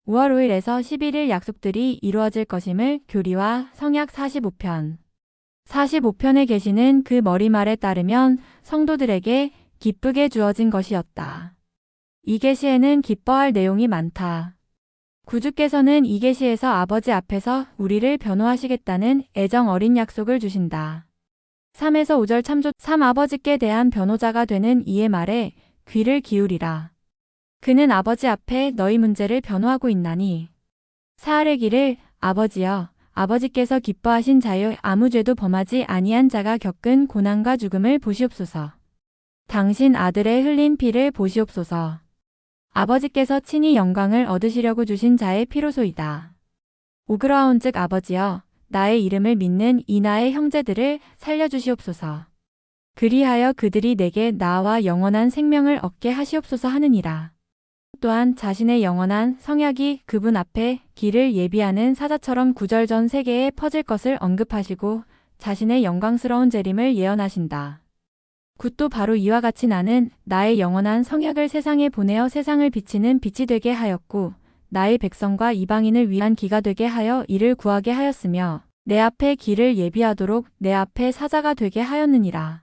5월 5일에서 11일 약속들이 이루어질 것임을 교리와 성약 45편. 45편에 계시는 그 머리말에 따르면 성도들에게 기쁘게 주어진 것이었다. 이 계시에는 기뻐할 내용이 많다. 구주께서는 이 계시에서 아버지 앞에서 우리를 변호하시겠다는 애정 어린 약속을 주신다. 3에서 5절 참조 3 아버지께 대한 변호자가 되는 이의 말에 귀를 기울이라. 그는 아버지 앞에 너희 문제를 변호하고 있나니. 4알의 길을 아버지여 아버지께서 기뻐하신 자여 아무 죄도 범하지 아니한 자가 겪은 고난과 죽음을 보시옵소서. 당신 아들의 흘린 피를 보시옵소서. 아버지께서 친히 영광을 얻으시려고 주신 자의 피로소이다. 오그라온즉 아버지여 나의 이름을 믿는 이 나의 형제들을 살려주시옵소서. 그리하여 그들이 내게 나와 영원한 생명을 얻게 하시옵소서 하느니라. 또한 자신의 영원한 성약이 그분 앞에 길을 예비하는 사자처럼 구절 전 세계에 퍼질 것을 언급하시고 자신의 영광스러운 재림을 예언하신다. 굿도 바로 이와 같이 나는 나의 영원한 성약을 세상에 보내어 세상을 비치는 빛이 되게 하였고 나의 백성과 이방인을 위한 기가 되게 하여 이를 구하게 하였으며 내 앞에 길을 예비하도록 내 앞에 사자가 되게 하였느니라.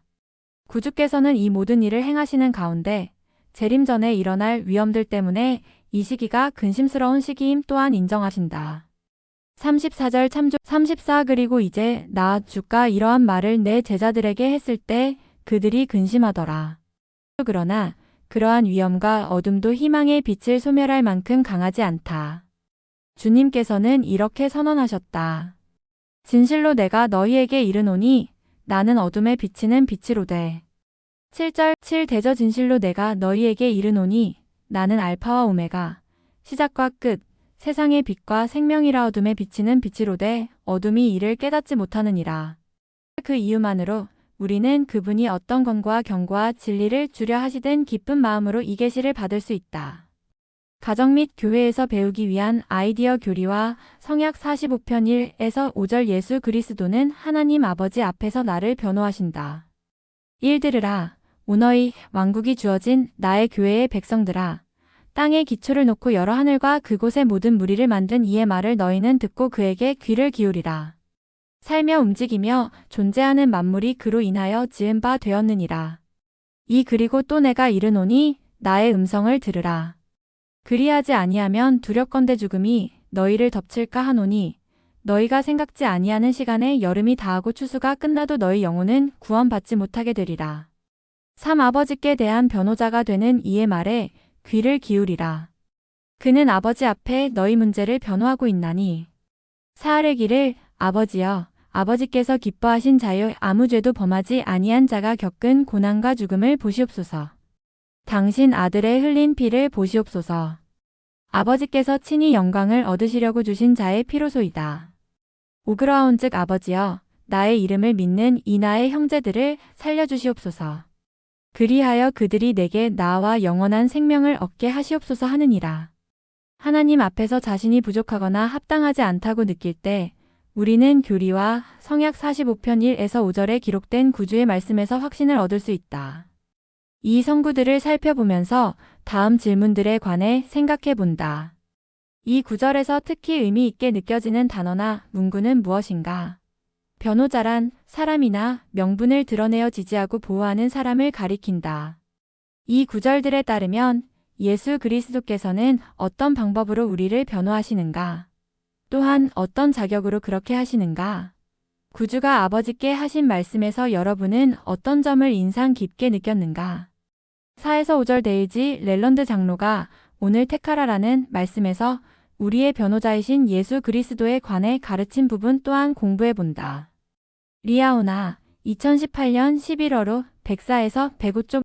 구주께서는 이 모든 일을 행하시는 가운데 재림 전에 일어날 위험들 때문에 이 시기가 근심스러운 시기임 또한 인정하신다. 34절 참조 34 그리고 이제 나 주가 이러한 말을 내 제자들에게 했을 때 그들이 근심하더라. 그러나 그러한 위험과 어둠도 희망의 빛을 소멸할 만큼 강하지 않다. 주님께서는 이렇게 선언하셨다. 진실로 내가 너희에게 이르노니 나는 어둠에 비치는 빛이로되. 7절 7 대저 진실로 내가 너희에게 이르노니 나는 알파와 오메가 시작과 끝 세상의 빛과 생명이라 어둠에 비치는 빛이로되 어둠이 이를 깨닫지 못하느니라. 그 이유만으로 우리는 그분이 어떤 권고와 경고와 진리를 주려 하시든 기쁜 마음으로 이 계시를 받을 수 있다. 가정 및 교회에서 배우기 위한 아이디어 교리와 성약 45편 1에서 5절 예수 그리스도는 하나님 아버지 앞에서 나를 변호하신다. 1 들으라. 오너희 왕국이 주어진 나의 교회의 백성들아. 땅에 기초를 놓고 여러 하늘과 그곳의 모든 무리를 만든 이의 말을 너희는 듣고 그에게 귀를 기울이라. 살며 움직이며 존재하는 만물이 그로 인하여 지은 바 되었느니라. 이 그리고 또 내가 이르노니 나의 음성을 들으라. 그리하지 아니하면 두렵건대 죽음이 너희를 덮칠까 하노니 너희가 생각지 아니하는 시간에 여름이 다하고 추수가 끝나도 너희 영혼은 구원받지 못하게 되리라. 3 아버지께 대한 변호자가 되는 이의 말에 귀를 기울이라. 그는 아버지 앞에 너희 문제를 변호하고 있나니. 4알의 길을 아버지여 아버지께서 기뻐하신 자여 아무 죄도 범하지 아니한 자가 겪은 고난과 죽음을 보시옵소서. 당신 아들의 흘린 피를 보시옵소서. 아버지께서 친히 영광을 얻으시려고 주신 자의 피로소이다. 오그라온즉 아버지여 나의 이름을 믿는 이 나의 형제들을 살려주시옵소서. 그리하여 그들이 내게 나와 영원한 생명을 얻게 하시옵소서 하느니라. 하나님 앞에서 자신이 부족하거나 합당하지 않다고 느낄 때 우리는 교리와 성약 45편 1에서 5절에 기록된 구주의 말씀에서 확신을 얻을 수 있다. 이 성구들을 살펴보면서 다음 질문들에 관해 생각해 본다. 이 구절에서 특히 의미 있게 느껴지는 단어나 문구는 무엇인가? 변호자란 사람이나 명분을 드러내어 지지하고 보호하는 사람을 가리킨다. 이 구절들에 따르면 예수 그리스도께서는 어떤 방법으로 우리를 변호하시는가? 또한 어떤 자격으로 그렇게 하시는가? 구주가 아버지께 하신 말씀에서 여러분은 어떤 점을 인상 깊게 느꼈는가? 4에서 5절 데이지 렐런드 장로가 오늘 택하라라는 말씀에서 우리의 변호자이신 예수 그리스도에 관해 가르친 부분 또한 공부해 본다. 리아오나 2018년 11월호 104에서 105쪽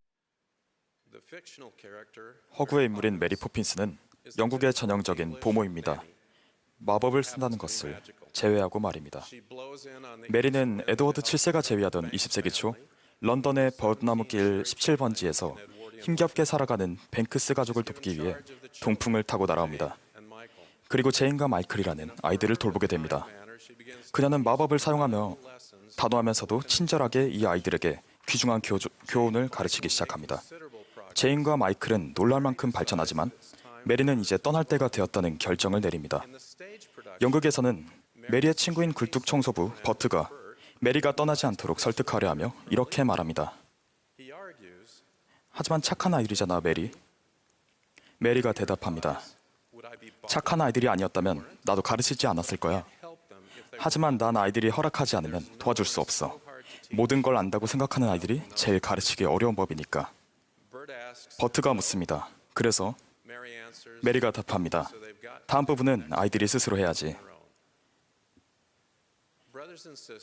허구의 인물인 메리 포핀스는 영국의 전형적인 보모입니다. 마법을 쓴다는 것을 제외하고 말입니다. 메리는 에드워드 7세가 제위하던 20세기 초 런던의 버드나무길 17번지에서 힘겹게 살아가는 뱅크스 가족을 돕기 위해 동풍을 타고 날아옵니다. 그리고 제인과 마이클이라는 아이들을 돌보게 됩니다. 그녀는 마법을 사용하며 단호하면서도 친절하게 이 아이들에게 귀중한 교훈을 가르치기 시작합니다. 제인과 마이클은 놀랄 만큼 발전하지만 메리는 이제 떠날 때가 되었다는 결정을 내립니다. 연극에서는 메리의 친구인 굴뚝 청소부 버트가 메리가 떠나지 않도록 설득하려 하며 이렇게 말합니다. 하지만 착한 아이들이잖아, 메리. 메리가 대답합니다. 착한 아이들이 아니었다면 나도 가르치지 않았을 거야. 하지만 난 아이들이 허락하지 않으면 도와줄 수 없어. 모든 걸 안다고 생각하는 아이들이 제일 가르치기 어려운 법이니까. 버트가 묻습니다. 그래서 메리가 답합니다. 다음 부분은 아이들이 스스로 해야지.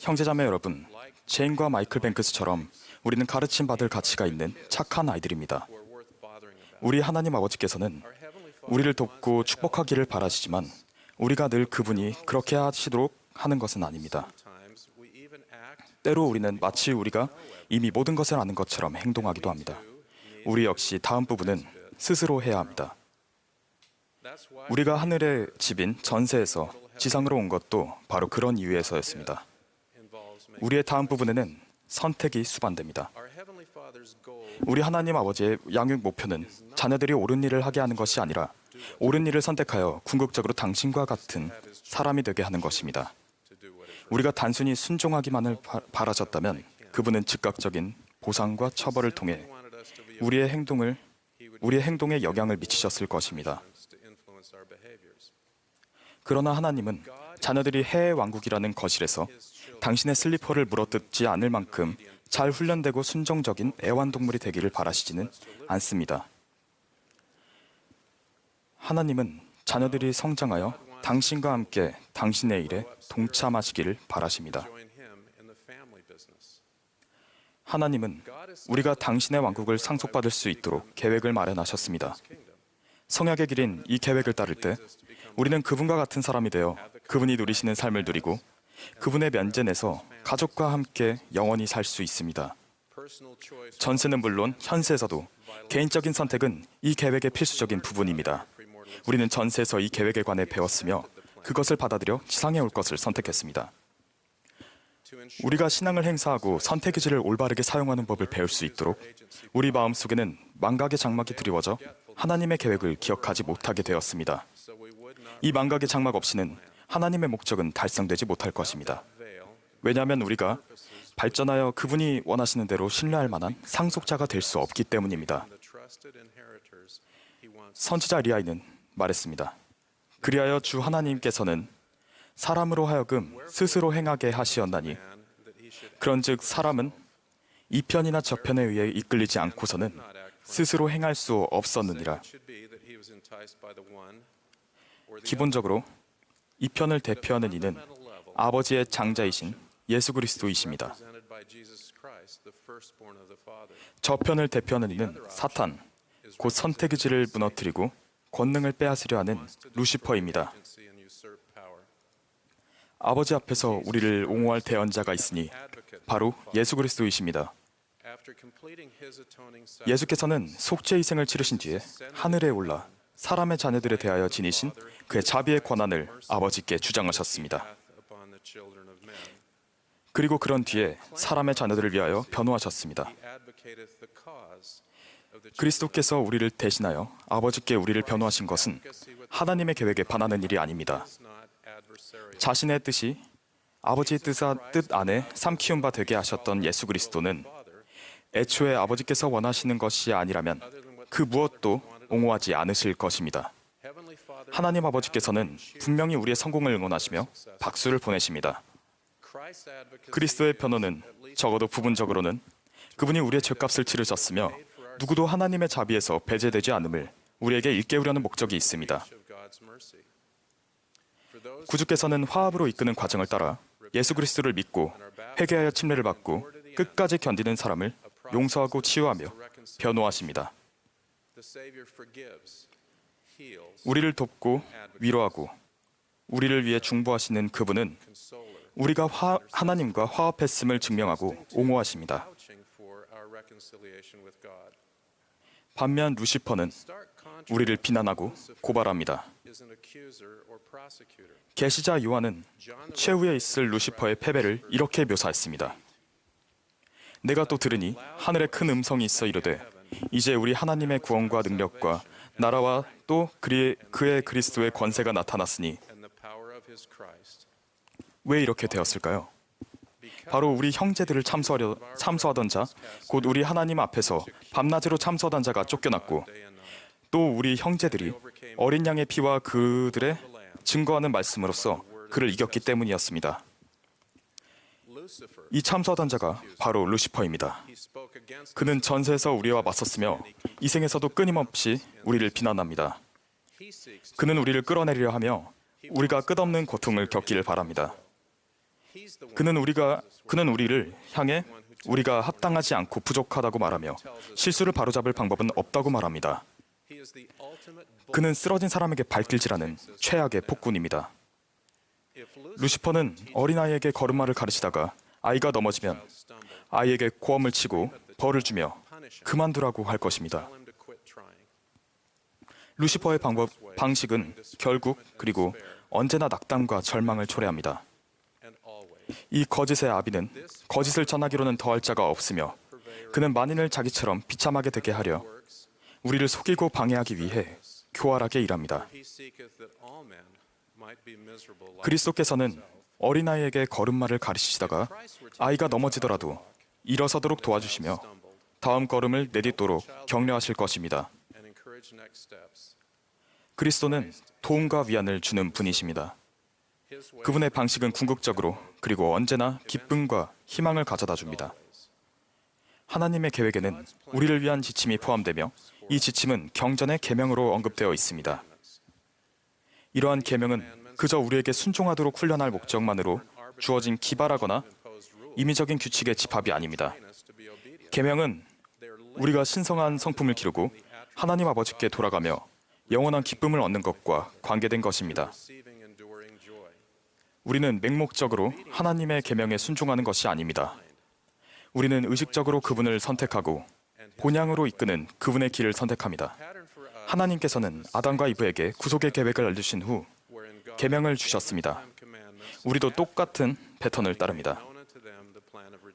형제자매 여러분, 제인과 마이클 뱅크스처럼 우리는 가르침 받을 가치가 있는 착한 아이들입니다. 우리 하나님 아버지께서는 우리를 돕고 축복하기를 바라시지만 우리가 늘 그분이 그렇게 하시도록 하는 것은 아닙니다. 때로 우리는 마치 우리가 이미 모든 것을 아는 것처럼 행동하기도 합니다. 우리 역시 다음 부분은 스스로 해야 합니다. 우리가 하늘의 집인 전세에서 지상으로 온 것도 바로 그런 이유에서였습니다. 우리의 다음 부분에는 선택이 수반됩니다. 우리 하나님 아버지의 양육 목표는 자녀들이 옳은 일을 하게 하는 것이 아니라 옳은 일을 선택하여 궁극적으로 당신과 같은 사람이 되게 하는 것입니다. 우리가 단순히 순종하기만을 바라셨다면 그분은 즉각적인 보상과 처벌을 통해 우리의 행동에 영향을 미치셨을 것입니다. 그러나 하나님은 자녀들이 해의 왕국이라는 거실에서 당신의 슬리퍼를 물어뜯지 않을 만큼 잘 훈련되고 순종적인 애완동물이 되기를 바라시지는 않습니다. 하나님은 자녀들이 성장하여 당신과 함께 당신의 일에 동참하시기를 바라십니다. 하나님은 우리가 당신의 왕국을 상속받을 수 있도록 계획을 마련하셨습니다. 성약의 길인 이 계획을 따를 때 우리는 그분과 같은 사람이 되어 그분이 누리시는 삶을 누리고 그분의 면전에서 가족과 함께 영원히 살 수 있습니다. 전세는 물론 현세에서도 개인적인 선택은 이 계획의 필수적인 부분입니다. 우리는 전세에서 이 계획에 관해 배웠으며 그것을 받아들여 지상에 올 것을 선택했습니다. 우리가 신앙을 행사하고 선택의 질을 올바르게 사용하는 법을 배울 수 있도록 우리 마음속에는 망각의 장막이 드리워져 하나님의 계획을 기억하지 못하게 되었습니다. 이 망각의 장막 없이는 하나님의 목적은 달성되지 못할 것입니다. 왜냐하면 우리가 발전하여 그분이 원하시는 대로 신뢰할 만한 상속자가 될 수 없기 때문입니다. 선지자 리아이는 말했습니다. 그리하여 주 하나님께서는 사람으로 하여금 스스로 행하게 하시었나니 그런즉 사람은 이편이나 저편에 의해 이끌리지 않고서는 스스로 행할 수 없었느니라. 기본적으로 이 편을 대표하는 이는 아버지의 장자이신 예수 그리스도이십니다. 저편을 대표하는 이는 사탄, 곧 선택의 질을 무너뜨리고 권능을 빼앗으려 하는 루시퍼입니다. 아버지 앞에서 우리를 옹호할 대언자가 있으니 바로 예수 그리스도이십니다. 예수께서는 속죄 희생을 치르신 뒤에 하늘에 올라 사람의 자녀들에 대하여 지니신 그의 자비의 권한을 아버지께 주장하셨습니다. 그리고 그런 뒤에 사람의 자녀들을 위하여 변호하셨습니다. 그리스도께서 우리를 대신하여 아버지께 우리를 변호하신 것은 하나님의 계획에 반하는 일이 아닙니다. 자신의 뜻이 아버지의 뜻 안에 삼키운 바 되게 하셨던 예수 그리스도는 애초에 아버지께서 원하시는 것이 아니라면 그 무엇도 옹호하지 않으실 것입니다. 하나님 아버지께서는 분명히 우리의 성공을 응원하시며 박수를 보내십니다. 그리스도의 변호는 적어도 부분적으로는 그분이 우리의 죄값을 치르셨으며 누구도 하나님의 자비에서 배제되지 않음을 우리에게 일깨우려는 목적이 있습니다. 구주께서는 화합으로 이끄는 과정을 따라 예수 그리스도를 믿고 회개하여 침례를 받고 끝까지 견디는 사람을 용서하고 치유하며 변호하십니다. 우리를 돕고 위로하고 우리를 위해 중보하시는 그분은 우리가 하나님과 화합했음을 증명하고 옹호하십니다. 반면 루시퍼는 우리를 비난하고 고발합니다. 계시자 요한은 최후에 있을 루시퍼의 패배를 이렇게 묘사했습니다. 내가 또 들으니 하늘에 큰 음성이 있어 이르되 이제 우리 하나님의 구원과 능력과 나라와 또 그의 그리스도의 권세가 나타났으니 왜 이렇게 되었을까요? 바로 우리 형제들을 참소하던 자, 곧 우리 하나님 앞에서 밤낮으로 참소하던 자가 쫓겨났고 또 우리 형제들이 어린 양의 피와 그들의 증거하는 말씀으로써 그를 이겼기 때문이었습니다. 이 참소하던 자가 바로 루시퍼입니다. 그는 전세에서 우리와 맞섰으며 이 생에서도 끊임없이 우리를 비난합니다. 그는 우리를 끌어내리려 하며 우리가 끝없는 고통을 겪기를 바랍니다. 그는 우리를 향해 우리가 합당하지 않고 부족하다고 말하며 실수를 바로잡을 방법은 없다고 말합니다. 그는 쓰러진 사람에게 발길질하는 최악의 폭군입니다. 루시퍼는 어린아이에게 걸음마를 가르치다가 아이가 넘어지면 아이에게 고함을 치고 벌을 주며 그만두라고 할 것입니다. 루시퍼의 방식은 결국 그리고 언제나 낙담과 절망을 초래합니다. 이 거짓의 아비는 거짓을 전하기로는 더할 자가 없으며 그는 만인을 자기처럼 비참하게 되게 하려 우리를 속이고 방해하기 위해 교활하게 일합니다. 그리스도께서는 어린아이에게 걸음마를 가르치시다가 아이가 넘어지더라도 일어서도록 도와주시며 다음 걸음을 내딛도록 격려하실 것입니다. 그리스도는 도움과 위안을 주는 분이십니다. 그분의 방식은 궁극적으로 그리고 언제나 기쁨과 희망을 가져다 줍니다. 하나님의 계획에는 우리를 위한 지침이 포함되며 이 지침은 경전의 계명으로 언급되어 있습니다. 이러한 계명은 그저 우리에게 순종하도록 훈련할 목적만으로 주어진 기발하거나 임의적인 규칙의 집합이 아닙니다. 계명은 우리가 신성한 성품을 기르고 하나님 아버지께 돌아가며 영원한 기쁨을 얻는 것과 관계된 것입니다. 우리는 맹목적으로 하나님의 계명에 순종하는 것이 아닙니다. 우리는 의식적으로 그분을 선택하고 본향으로 이끄는 그분의 길을 선택합니다. 하나님께서는 아담과 이브에게 구속의 계획을 알려주신 후 계명을 주셨습니다. 우리도 똑같은 패턴을 따릅니다.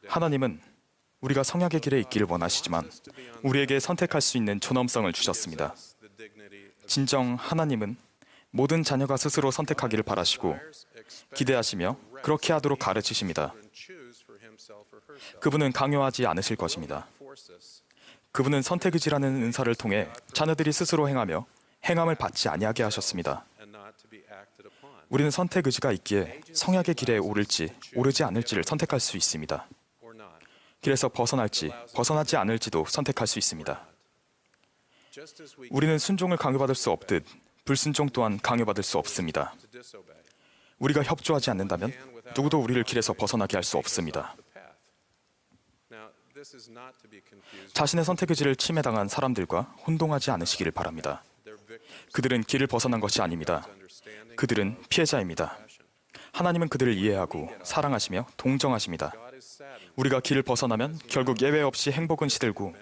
하나님은 우리가 성약의 길에 있기를 원하시지만 우리에게 선택할 수 있는 존엄성을 주셨습니다. 진정 하나님은 모든 자녀가 스스로 선택하기를 바라시고 기대하시며 그렇게 하도록 가르치십니다. 그분은 강요하지 않으실 것입니다. 그분은 선택의지라는 은사를 통해 자녀들이 스스로 행하며 행함을 받지 아니하게 하셨습니다. 우리는 선택의지가 있기에 성약의 길에 오를지 오르지 않을지를 선택할 수 있습니다. 길에서 벗어날지 벗어나지 않을지도 선택할 수 있습니다. 우리는 순종을 강요받을 수 없듯 불순종 또한 강요받을 수 없습니다. 우리가 협조하지 않는다면 누구도 우리를 길에서 벗어나게 할 수 없습니다. 자신의 선택의지를 침해당한 사람들과 혼동하지 않으시기를 바랍니다. 그들은 길을 벗어난 것이 아닙니다. 그들은 피해자입니다. 하나님은 그들을 이해하고 사랑하시며 동정하십니다. 우리가 길을 벗어나면 결국 예외 없이 행복은 시들고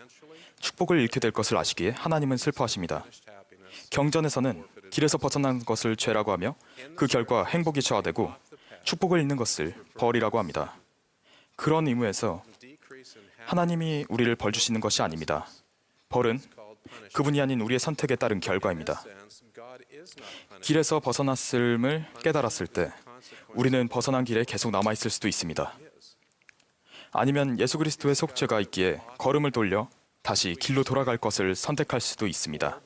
축복을 잃게 될 것을 아시기에 하나님은 슬퍼하십니다. 경전에서는 길에서 벗어난 것을 죄라고 하며 그 결과 행복이 저하되고 축복을 잃는 것을 벌이라고 합니다. 그런 의무에서 하나님이 우리를 벌 주시는 것이 아닙니다. 벌은 그분이 아닌 우리의 선택에 따른 결과입니다. 길에서 벗어났음을 깨달았을 때 우리는 벗어난 길에 계속 남아있을 수도 있습니다. 아니면 예수 그리스도의 속죄가 있기에 걸음을 돌려 다시 길로 돌아갈 것을 선택할 수도 있습니다.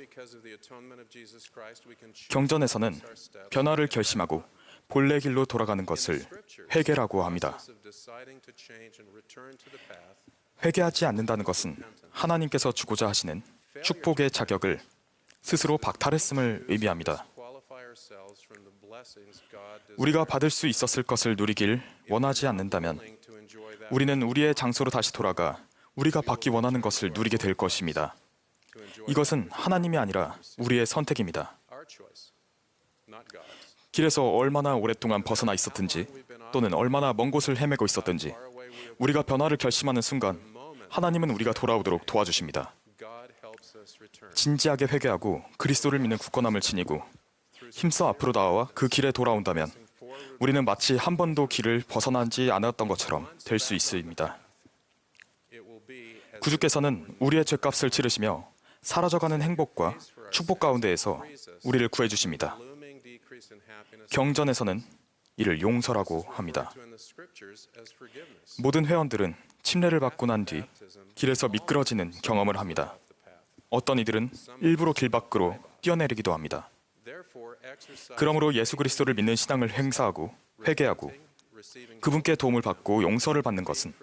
경전에서는 변화를 결심하고 본래 길로 돌아가는 것을 회개라고 합니다. 회개하지 않는다는 것은 하나님께서 주고자 하시는 축복의 자격을 스스로 박탈했음을 의미합니다. 우리가 받을 수 있었을 것을 누리길 원하지 않는다면 우리는 우리의 장소로 다시 돌아가 우리가 받기 원하는 것을 누리게 될 것입니다. 이것은 하나님이 아니라 우리의 선택입니다. 길에서 얼마나 오랫동안 벗어나 있었든지 또는 얼마나 먼 곳을 헤매고 있었든지 우리가 변화를 결심하는 순간 하나님은 우리가 돌아오도록 도와주십니다. 진지하게 회개하고 그리스도를 믿는 굳건함을 지니고 힘써 앞으로 나와 그 길에 돌아온다면 우리는 마치 한 번도 길을 벗어나지 않았던 것처럼 될 수 있습니다. 구주께서는 우리의 죄값을 치르시며 사라져가는 행복과 축복 가운데에서 우리를 구해 주십니다. 경전에서는 이를 용서라고 합니다. 모든 회원들은 침례를 받고 난 뒤 길에서 미끄러지는 경험을 합니다. 어떤 이들은 일부러 길 밖으로 뛰어내리기도 합니다. 그러므로 예수 그리스도를 믿는 신앙을 행사하고 회개하고 그분께 도움을 받고 용서를 받는 것은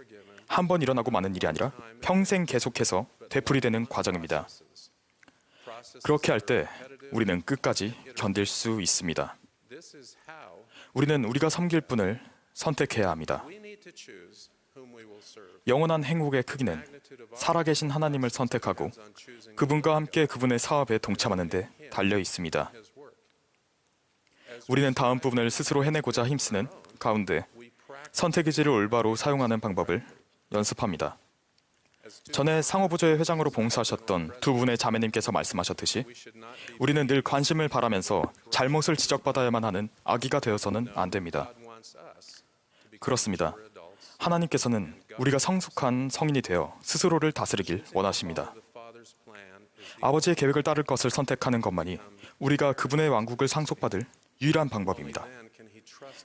한 번 일어나고 마는 일이 아니라 평생 계속해서 되풀이되는 과정입니다. 그렇게 할 때 우리는 끝까지 견딜 수 있습니다. 우리는 우리가 섬길 분을 선택해야 합니다. 영원한 행복의 크기는 살아계신 하나님을 선택하고 그분과 함께 그분의 사업에 동참하는 데 달려 있습니다. 우리는 다음 부분을 스스로 해내고자 힘쓰는 가운데 선택의지를 올바로 사용하는 방법을 연습합니다. 전에 상호부조의 회장으로 봉사하셨던 두 분의 자매님께서 말씀하셨듯이 우리는 늘 관심을 바라면서 잘못을 지적받아야만 하는 아기가 되어서는 안 됩니다. 그렇습니다. 하나님께서는 우리가 성숙한 성인이 되어 스스로를 다스리길 원하십니다. 아버지의 계획을 따를 것을 선택하는 것만이 우리가 그분의 왕국을 상속받을 유일한 방법입니다.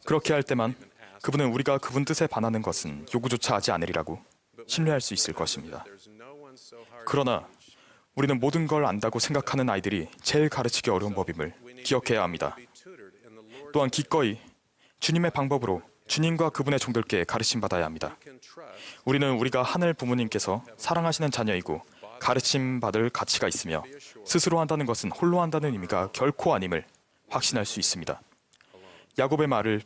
그렇게 할 때만 그분은 우리가 그분 뜻에 반하는 것은 요구조차 하지 않으리라고 신뢰할 수 있을 것입니다. 그러나 우리는 모든 걸 안다고 생각하는 아이들이 제일 가르치기 어려운 법임을 기억해야 합니다. 또한 기꺼이 주님의 방법으로 주님과 그분의 종들께 가르침받아야 합니다. 우리는 우리가 하늘 부모님께서 사랑하시는 자녀이고 가르침받을 가치가 있으며 스스로 한다는 것은 홀로 한다는 의미가 결코 아님을 확신할 수 있습니다. 야곱의 말을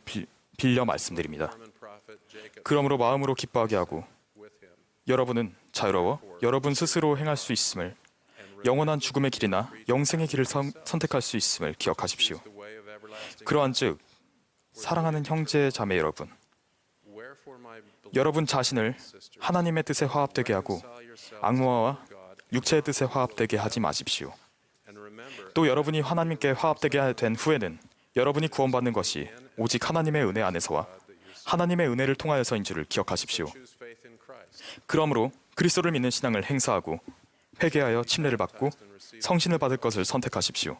빌려 말씀드립니다. 그러므로 마음으로 기뻐하게 하고 여러분은 자유로워 여러분 스스로 행할 수 있음을 영원한 죽음의 길이나 영생의 길을 선택할 수 있음을 기억하십시오. 그러한즉 사랑하는 형제 자매 여러분, 여러분 자신을 하나님의 뜻에 화합되게 하고 악마와 육체의 뜻에 화합되게 하지 마십시오. 또 여러분이 하나님께 화합되게 된 후에는 여러분이 구원받는 것이 오직 하나님의 은혜 안에서와 하나님의 은혜를 통하여서인 줄을 기억하십시오. 그러므로 그리스도를 믿는 신앙을 행사하고 회개하여 침례를 받고 성신을 받을 것을 선택하십시오.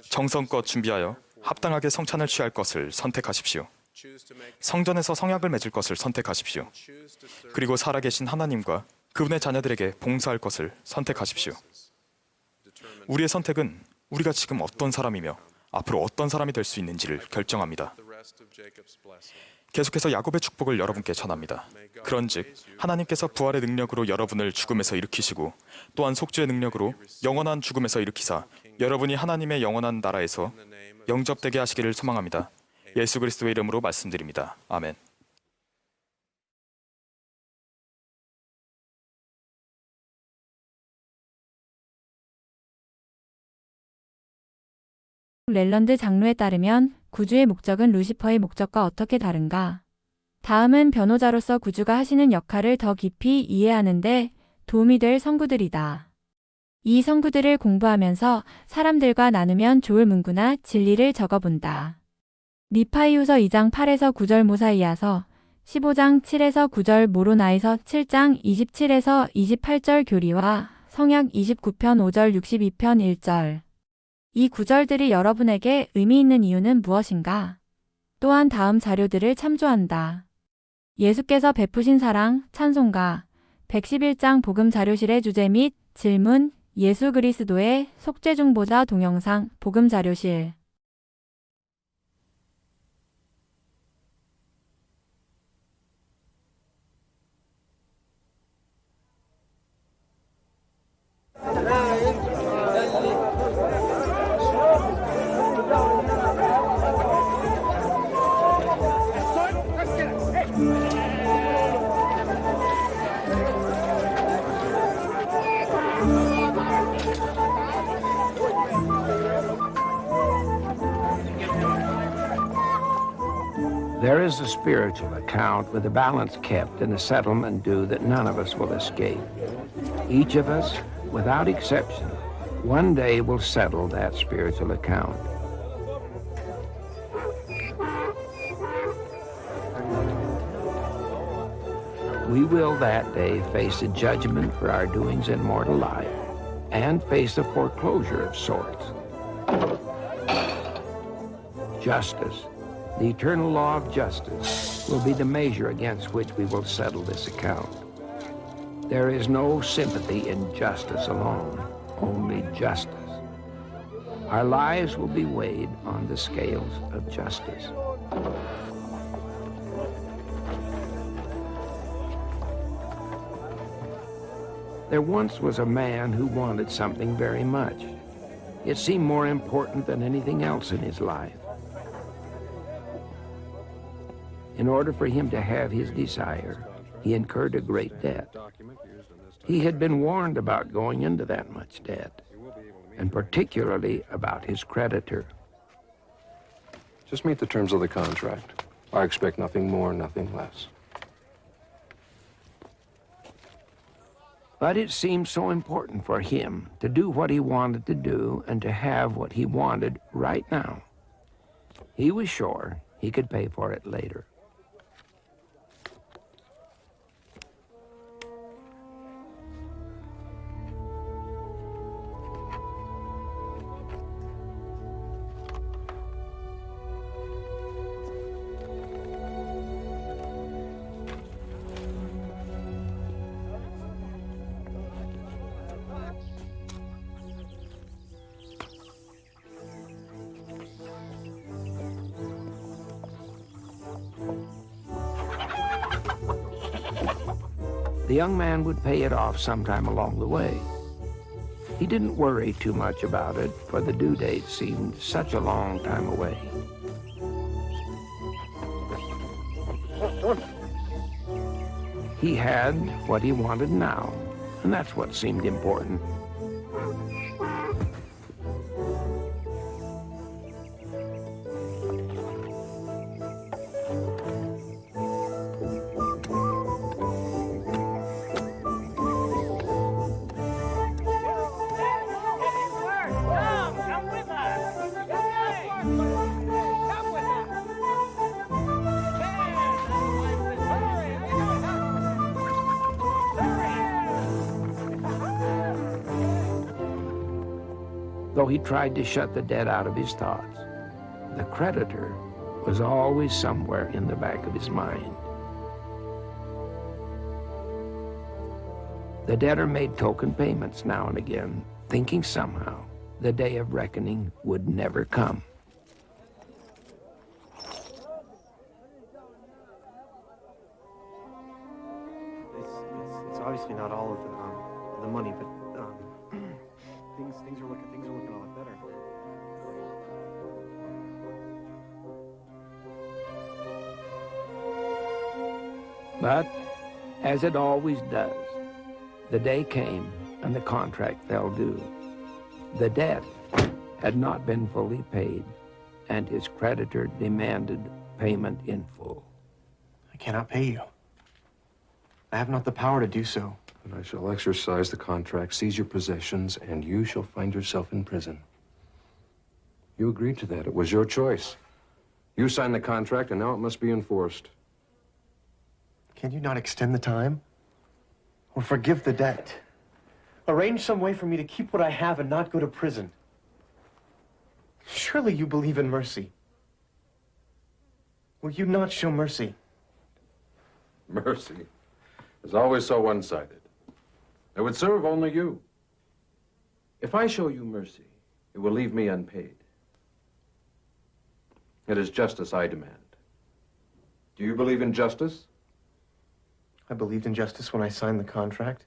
정성껏 준비하여 합당하게 성찬을 취할 것을 선택하십시오. 성전에서 성약을 맺을 것을 선택하십시오. 그리고 살아계신 하나님과 그분의 자녀들에게 봉사할 것을 선택하십시오. 우리의 선택은 우리가 지금 어떤 사람이며 앞으로 어떤 사람이 될 수 있는지를 결정합니다. 계속해서 야곱의 축복을 여러분께 전합니다. 그런즉 하나님께서 부활의 능력으로 여러분을 죽음에서 일으키시고 또한 속죄의 능력으로 영원한 죽음에서 일으키사 여러분이 하나님의 영원한 나라에서 영접되게 하시기를 소망합니다. 예수 그리스도의 이름으로 말씀드립니다. 아멘. 렐런드 장로에 따르면 구주의 목적은 루시퍼의 목적과 어떻게 다른가? 다음은 변호자로서 구주가 하시는 역할을 더 깊이 이해하는 데 도움이 될 선구들이다. 이 선구들을 공부하면서 사람들과 나누면 좋을 문구나 진리를 적어본다. 니파이후서 2장 8에서 9절 모사이아서 15장 7에서 9절 모로나에서 7장 27에서 28절 교리와 성약 29편 5절 62편 1절. 이 구절들이 여러분에게 의미 있는 이유는 무엇인가? 또한 다음 자료들을 참조한다. 예수께서 베푸신 사랑, 찬송가, 111장 복음 자료실의 주제 및 질문, 예수 그리스도의 속죄 중보자 동영상, 복음 자료실. There is a spiritual account with a balance kept and a settlement due that none of us will escape. Each of us, without exception, one day will settle that spiritual account. We will that day face a judgment for our doings in mortal life, and face a foreclosure of sorts. Justice, the eternal law of justice, will be the measure against which we will settle this account. There is no sympathy in justice alone, only justice. Our lives will be weighed on the scales of justice. There once was a man who wanted something very much. It seemed more important than anything else in his life. In order for him to have his desire, he incurred a great debt. He had been warned about going into that much debt, and particularly about his creditor. Just meet the terms of the contract. I expect nothing more, nothing less. But it seemed so important for him to do what he wanted to do and to have what he wanted right now. He was sure he could pay for it later. The young man would pay it off sometime along the way. He didn't worry too much about it, for the due date seemed such a long time away. He had what he wanted now, and that's what seemed important. Though he tried to shut the debt out of his thoughts, the creditor was always somewhere in the back of his mind. The debtor made token payments now and again, thinking somehow the day of reckoning would never come. It's obviously not all of the money, but things are looking a lot better. But, as it always does, the day came and the contract fell due. The debt had not been fully paid, and his creditor demanded payment in full. I cannot pay you. I have not the power to do so. And I shall exercise the contract, seize your possessions, and you shall find yourself in prison. You agreed to that. It was your choice. You signed the contract, and now it must be enforced. Can you not extend the time? Or forgive the debt? Arrange some way for me to keep what I have and not go to prison. Surely you believe in mercy. Will you not show mercy? Mercy is always so one-sided. It would serve only you. If I show you mercy, it will leave me unpaid. It is justice I demand. Do you believe in justice? I believed in justice when I signed the contract.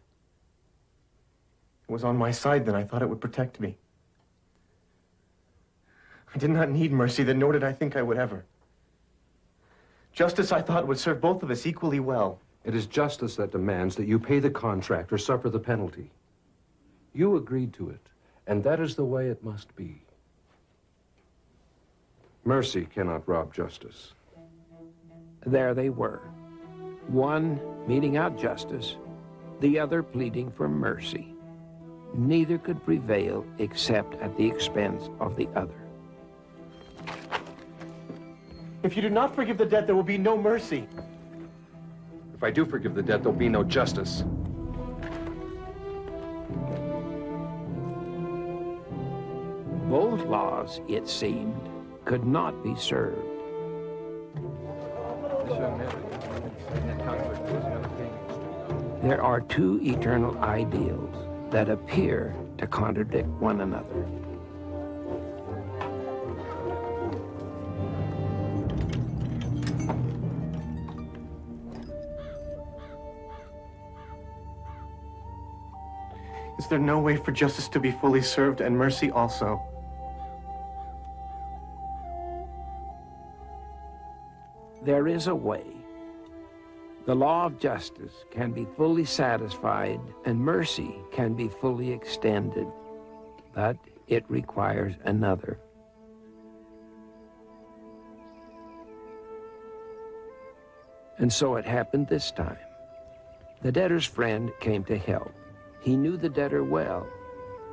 It was on my side then. I thought it would protect me. I did not need mercy then, nor did I think I would ever. Justice, I thought, would serve both of us equally well. It is justice that demands that you pay the contract or suffer the penalty. You agreed to it, and that is the way it must be. Mercy cannot rob justice. There they were, one meting out justice, the other pleading for mercy. Neither could prevail except at the expense of the other. If you do not forgive the debt, there will be no mercy. If I do forgive the debt, there'll be no justice. laws, it seemed, could not be served. There are two eternal ideals that appear to contradict one another. Is there no way for justice to be fully served and mercy also? There is a way. The law of justice can be fully satisfied and mercy can be fully extended, but it requires another. And so it happened this time. The debtor's friend came to help. He knew the debtor well.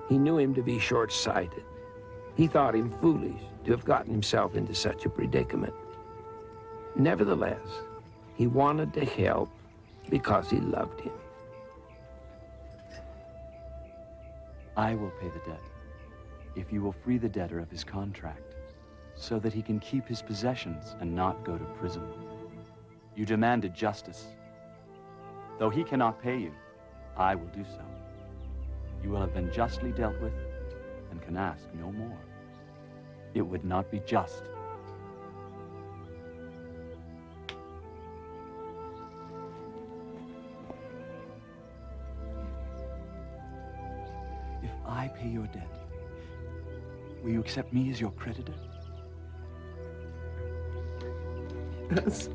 He knew him to be short-sighted. He thought him foolish to have gotten himself into such a predicament. Nevertheless, he wanted to help because he loved him. I will pay the debt if you will free the debtor of his contract so that he can keep his possessions and not go to prison. You demanded justice. Though he cannot pay you, I will do so. You will have been justly dealt with and can ask no more. It would not be just. If I pay your debt, will you accept me as your creditor? Yes.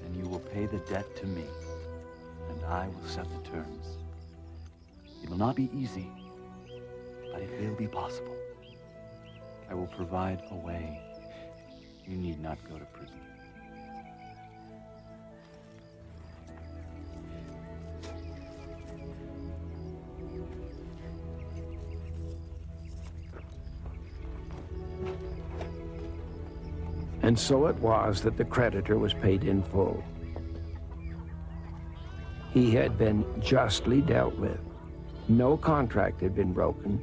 Then you will pay the debt to me, and I will set the terms. It will not be easy, but it will be possible. I will provide a way. You need not go to prison. And so it was that the creditor was paid in full. He had been justly dealt with. No contract had been broken.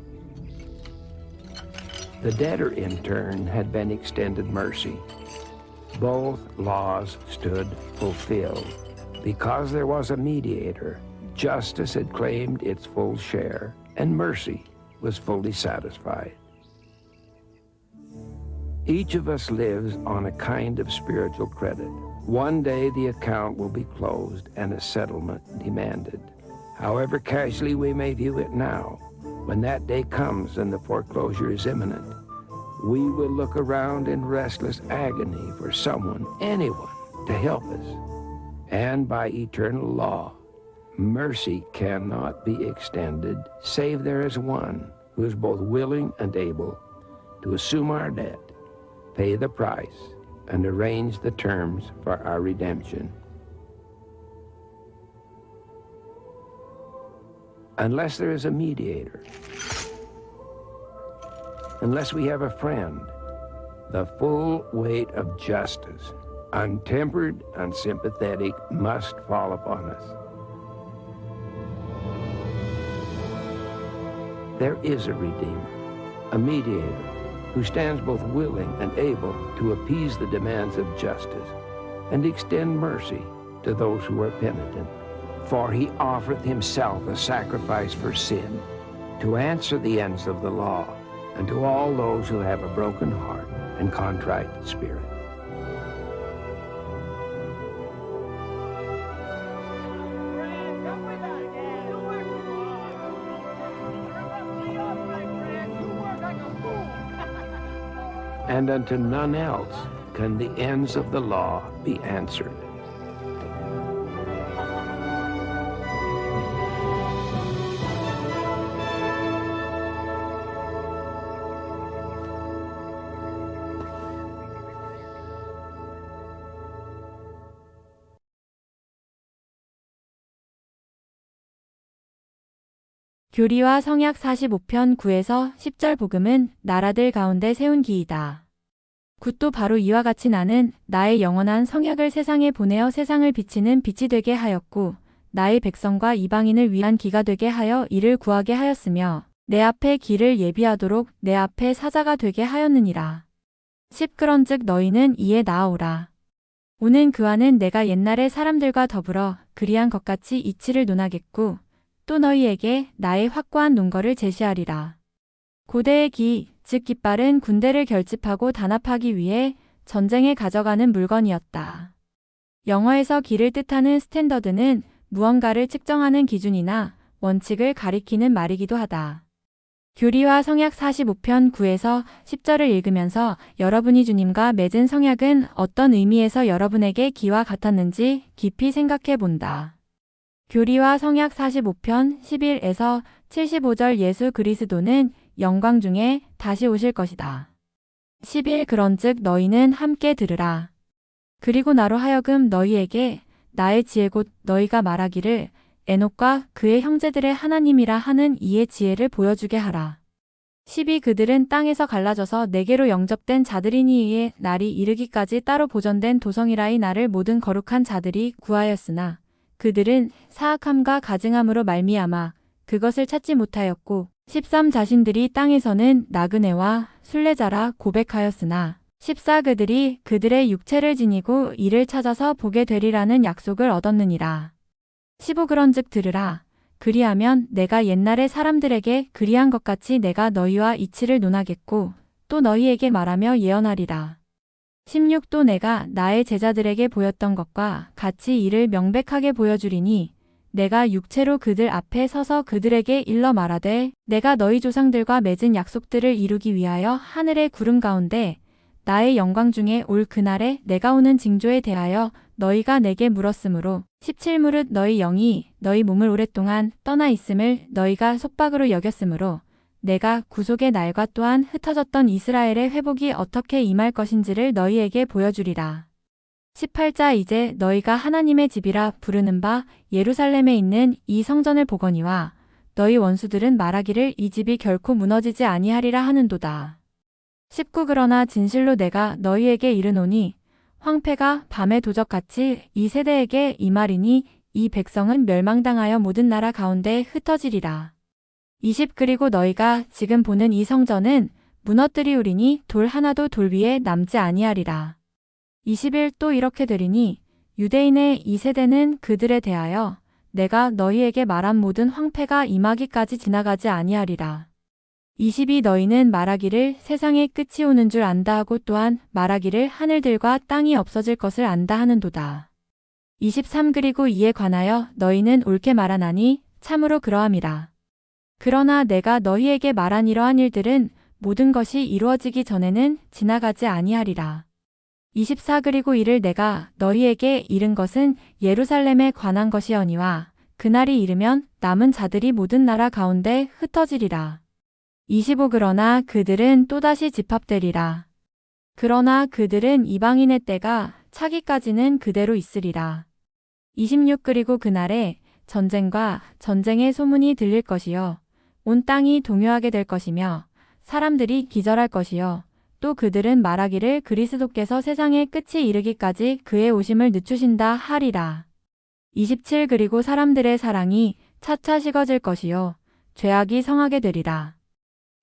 The debtor, in turn, had been extended mercy. Both laws stood fulfilled. Because there was a mediator, justice had claimed its full share, and mercy was fully satisfied. Each of us lives on a kind of spiritual credit. One day the account will be closed and a settlement demanded. However casually we may view it now, when that day comes and the foreclosure is imminent, we will look around in restless agony for someone, anyone, to help us. And by eternal law, mercy cannot be extended, save there is one who is both willing and able to assume our debt, pay the price, and arrange the terms for our redemption. Unless there is a mediator, unless we have a friend, the full weight of justice, untempered, unsympathetic, must fall upon us. There is a Redeemer, a mediator, who stands both willing and able to appease the demands of justice and extend mercy to those who are penitent. For he offereth himself a sacrifice for sin, to answer the ends of the law, and to all those who have a broken heart and contrite spirit. And unto none else can the ends of the law be answered. 교리와 성약 45편 9에서 10절 복음은 나라들 가운데 세운 기이다. 굿도 바로 이와 같이 나는 나의 영원한 성약을 세상에 보내어 세상을 비치는 빛이 되게 하였고 나의 백성과 이방인을 위한 기가 되게 하여 이를 구하게 하였으며 내 앞에 길을 예비하도록 내 앞에 사자가 되게 하였느니라. 10 그런즉 너희는 이에 나아오라. 오는 그와는 내가 옛날에 사람들과 더불어 그리한 것 같이 이치를 논하겠고 또 너희에게 나의 확고한 논거를 제시하리라. 고대의 기, 즉 깃발은 군대를 결집하고 단합하기 위해 전쟁에 가져가는 물건이었다. 영어에서 기를 뜻하는 스탠더드는 무언가를 측정하는 기준이나 원칙을 가리키는 말이기도 하다. 교리와 성약 45편 9에서 10절을 읽으면서 여러분이 주님과 맺은 성약은 어떤 의미에서 여러분에게 기와 같았는지 깊이 생각해 본다. 교리와 성약 45편 11에서 75절 예수 그리스도는 영광 중에 다시 오실 것이다. 11 그런즉 너희는 함께 들으라. 그리고 나로 하여금 너희에게 나의 지혜 곧 너희가 말하기를 에녹과 그의 형제들의 하나님이라 하는 이의 지혜를 보여주게 하라. 12 그들은 땅에서 갈라져서 네개로 영접된 자들이니 이에 날이 이르기까지 따로 보존된 도성이라이 나를 모든 거룩한 자들이 구하였으나 그들은 사악함과 가증함으로 말미암아 그것을 찾지 못하였고 13 자신들이 땅에서는 나그네와 순례자라 고백하였으나 14 그들이 그들의 육체를 지니고 이를 찾아서 보게 되리라는 약속을 얻었느니라. 15 그런즉 들으라. 그리하면 내가 옛날에 사람들에게 그리한 것 같이 내가 너희와 이치를 논하겠고 또 너희에게 말하며 예언하리라. 16 또 내가 나의 제자들에게 보였던 것과 같이 이를 명백하게 보여주리니 내가 육체로 그들 앞에 서서 그들에게 일러 말하되 내가 너희 조상들과 맺은 약속들을 이루기 위하여 하늘의 구름 가운데 나의 영광 중에 올 그날에 내가 오는 징조에 대하여 너희가 내게 물었으므로 17 무릇 너희 영이 너희 몸을 오랫동안 떠나 있음을 너희가 속박으로 여겼으므로 내가 구속의 날과 또한 흩어졌던 이스라엘의 회복이 어떻게 임할 것인지를 너희에게 보여주리라. 18자 이제 너희가 하나님의 집이라 부르는 바 예루살렘에 있는 이 성전을 보거니와 너희 원수들은 말하기를 이 집이 결코 무너지지 아니하리라 하는도다. 19 그러나 진실로 내가 너희에게 이르노니 황폐가 밤의 도적같이 이 세대에게 임하리니 이 백성은 멸망당하여 모든 나라 가운데 흩어지리라. 20 그리고 너희가 지금 보는 이 성전은 무너뜨리우리니 돌 하나도 돌 위에 남지 아니하리라. 21 또 이렇게 되리니 유대인의 이 세대는 그들에 대하여 내가 너희에게 말한 모든 황폐가 임하기까지 지나가지 아니하리라. 22 너희는 말하기를 세상의 끝이 오는 줄 안다 하고 또한 말하기를 하늘들과 땅이 없어질 것을 안다 하는도다. 23 그리고 이에 관하여 너희는 옳게 말하나니 참으로 그러함이라. 그러나 내가 너희에게 말한 이러한 일들은 모든 것이 이루어지기 전에는 지나가지 아니하리라. 24 그리고 이를 내가 너희에게 이른 것은 예루살렘에 관한 것이어니와 그날이 이르면 남은 자들이 모든 나라 가운데 흩어지리라. 25 그러나 그들은 또다시 집합되리라. 그러나 그들은 이방인의 때가 차기까지는 그대로 있으리라. 26 그리고 그날에 전쟁과 전쟁의 소문이 들릴 것이요 온 땅이 동요하게 될 것이며 사람들이 기절할 것이요 또 그들은 말하기를 그리스도께서 세상의 끝이 이르기까지 그의 오심을 늦추신다 하리라. 27 그리고 사람들의 사랑이 차차 식어질 것이요 죄악이 성하게 되리라.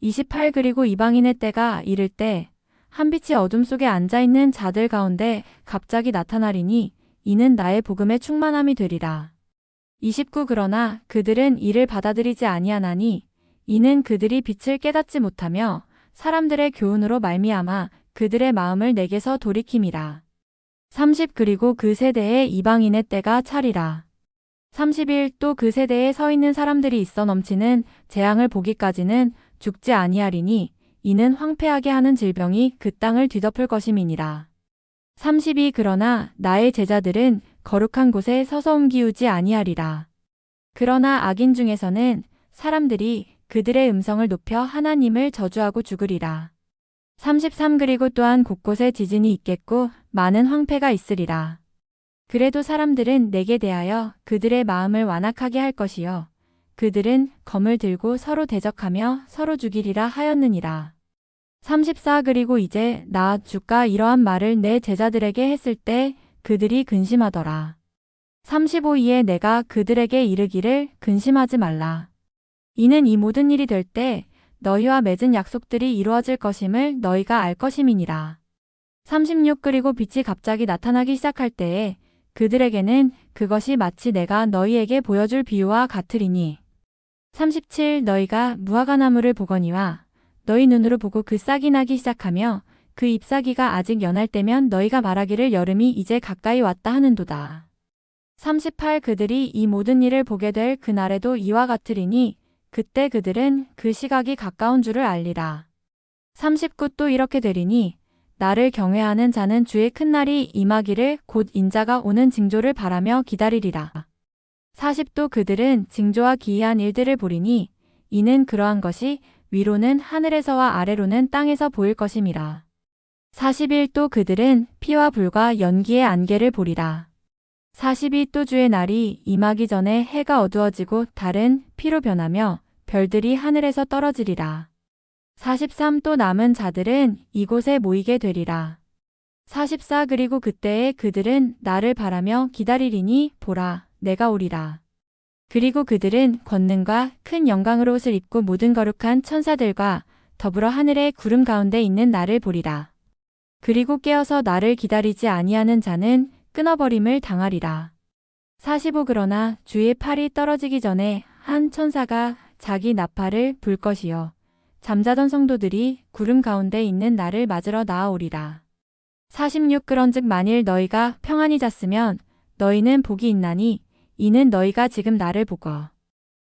28 그리고 이방인의 때가 이를 때 한 빛이 어둠 속에 앉아있는 자들 가운데 갑자기 나타나리니 이는 나의 복음의 충만함이 되리라. 29 그러나 그들은 이를 받아들이지 아니하나니 이는 그들이 빛을 깨닫지 못하며 사람들의 교훈으로 말미암아 그들의 마음을 내게서 돌이킴이라. 30 그리고 그 세대에 이방인의 때가 차리라. 31 또 그 세대에 서 있는 사람들이 있어 넘치는 재앙을 보기까지는 죽지 아니하리니 이는 황폐하게 하는 질병이 그 땅을 뒤덮을 것임이니라. 32 그러나 나의 제자들은 거룩한 곳에 서서 옮기우지 아니하리라. 그러나 악인 중에서는 사람들이 그들의 음성을 높여 하나님을 저주하고 죽으리라. 33 그리고 또한 곳곳에 지진이 있겠고 많은 황폐가 있으리라. 그래도 사람들은 내게 대하여 그들의 마음을 완악하게 할 것이요 그들은 검을 들고 서로 대적하며 서로 죽이리라 하였느니라. 34 그리고 이제 나 주가 이러한 말을 내 제자들에게 했을 때 그들이 근심하더라. 35 내가 그들에게 이르기를 근심하지 말라. 이는 이 모든 일이 될 때 너희와 맺은 약속들이 이루어질 것임을 너희가 알 것임이니라. 36 그리고 빛이 갑자기 나타나기 시작할 때에 그들에게는 그것이 마치 내가 너희에게 보여줄 비유와 같으리니. 37 너희가 무화과나무를 보거니와 너희 눈으로 보고 그 싹이 나기 시작하며 그 잎사귀가 아직 연할 때면 너희가 말하기를 여름이 이제 가까이 왔다 하는도다. 38 그들이 이 모든 일을 보게 될 그날에도 이와 같으리니 그때 그들은 그 시각이 가까운 줄을 알리라. 39 또 이렇게 되리니 나를 경외하는 자는 주의 큰 날이 임하기를 곧 인자가 오는 징조를 바라며 기다리리라. 40 또 그들은 징조와 기이한 일들을 보리니 이는 그러한 것이 위로는 하늘에서와 아래로는 땅에서 보일 것임이라. 41 또 그들은 피와 불과 연기의 안개를 보리라. 42 또 주의 날이 임하기 전에 해가 어두워지고 달은 피로 변하며 별들이 하늘에서 떨어지리라. 43 또 남은 자들은 이곳에 모이게 되리라. 44 그리고 그때에 그들은 나를 바라며 기다리리니 보라 내가 오리라. 그리고 그들은 권능과 큰 영광으로 옷을 입고 모든 거룩한 천사들과 더불어 하늘의 구름 가운데 있는 나를 보리라. 그리고 깨어서 나를 기다리지 아니하는 자는 끊어버림을 당하리라. 45 그러나 주의 팔이 떨어지기 전에 한 천사가 자기 나팔을 불 것이요 잠자던 성도들이 구름 가운데 있는 나를 맞으러 나아오리라. 46 그런즉 만일 너희가 평안히 잤으면 너희는 복이 있나니 이는 너희가 지금 나를 보고